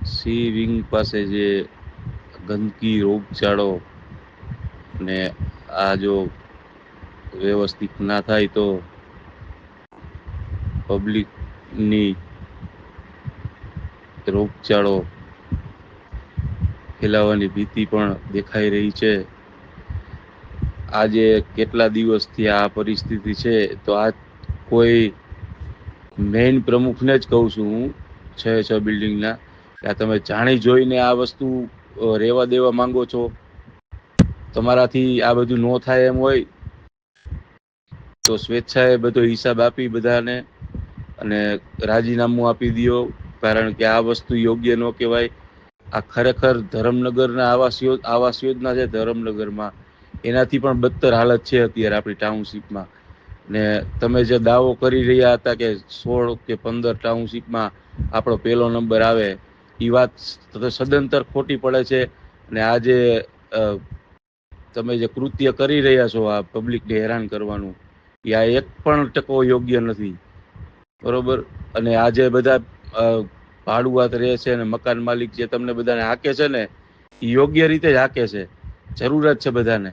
C wing પાસે જે ગંદકી, રોગચાળો ને આ જો વ્યવસ્થિત ના થાય તો પબ્લિકની રોગચાળો ફેલાવાની ભીતિ પણ દેખાઈ રહી છે. આજે કેટલા દિવસથી આ પરિસ્થિતિ છે તો આ કોઈ મેઇન પ્રમુખને જ કહું છું હું, 6 બિલ્ડિંગના, કે તમે જાણી જોઈને આ વસ્તુ રેવા દેવા માંગો છો. તમારાથી આ બધું ન થાય એમ હોય તો સ્વેચ્છાએ બધો હિસાબ આપી બધાને અને રાજીનામું આપી દ્યો, કારણ કે આ વસ્તુ યોગ્ય ન કહેવાય. આ ખરેખર ધરમનગરના આવાસ યોજના છે ધરમનગરમાં, એનાથી પણ બદતર હાલત છે અત્યારે આપણી ટાઉનશીપમાં. ને તમે જે દાવો કરી રહ્યા હતા કે 16 કે 15 ટાઉનશીપમાં આપણો પેલો નંબર આવે, એ વાત સદંતર ખોટી પડે છે. અને આજે તમે જે કૃત્ય કરી રહ્યા છો આ પબ્લિકને હેરાન કરવાનું, એ આ 1% યોગ્ય નથી, બરોબર. અને આજે બધા ભાડુઆત રહે છે અને મકાન માલિક જે તમને બધાને હાકે છે ને, એ યોગ્ય રીતે જ હાકે છે, જરૂરત છે બધાને.